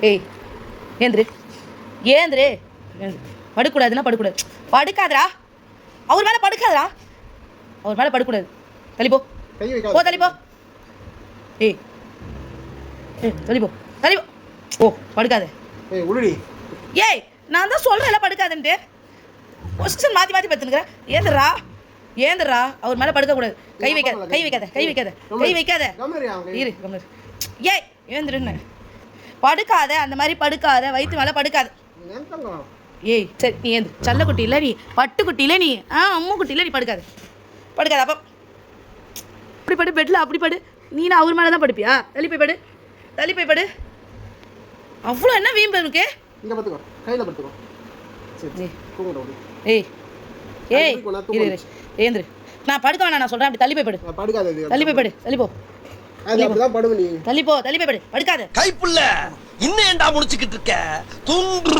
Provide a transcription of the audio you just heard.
ஏய் ஏந்திரு ஏந்திரு படுக்கூடாதுன்னா படுக்கூடாது. படுக்காதரா, அவர் மேலே படுக்காதரா, அவர் மேலே படுக்கூடாது. தள்ளிப்போ போ, தள்ளிப்போ. ஏய் ஏய் தள்ளிப்போ, தள்ளிப்போ. ஓ படுக்காத. ஏய் நான் தான் சொல்கிறேன் படுக்காதுன்ட்டு. பொசிஷன் மாற்றி மாற்றி பார்த்துக்கிறேன். ஏந்திரா ஏந்திரா, அவர் மேலே படுக்கக்கூடாது. கை வைக்காத, கை வைக்காத, கை வைக்காத, கை வைக்காத. இரு கம்னு. ஏய் ஏந்திருன்னு. படுக்காத, அந்த மாதிரி படுக்காத, வயிற்று மேலே படுக்காத. ஏய் சரி நீ ஏந்து. சல்லக்குட்டி இல்லை நீ, பட்டுக்குட்டி இல்லை நீ, அம்மு குட்டி இல்லை நீ. படுக்காது படுக்காது. அப்போ அப்படி படு, பெட்டில் அப்படி படு. நீனா அவர் மேலே தான் படுப்பியா? தள்ளி போய் படு, தள்ளி போய் படு. அவ்வளோ என்ன வீம்பு இருக்கு? ஏய் ஏய் இரு ஏந்திரு. நான் படுக்க வேணாம், நான் சொல்கிறேன். அப்படி தள்ளி போய் படு, தள்ளி போய் படு, தள்ளி போ, தள்ளி போ, தள்ளி போய் படு. படுக்காத கைப்புள்ள இன்னும் ஏண்டா முடிச்சுக்கிட்டு இருக்க? தூங்கு.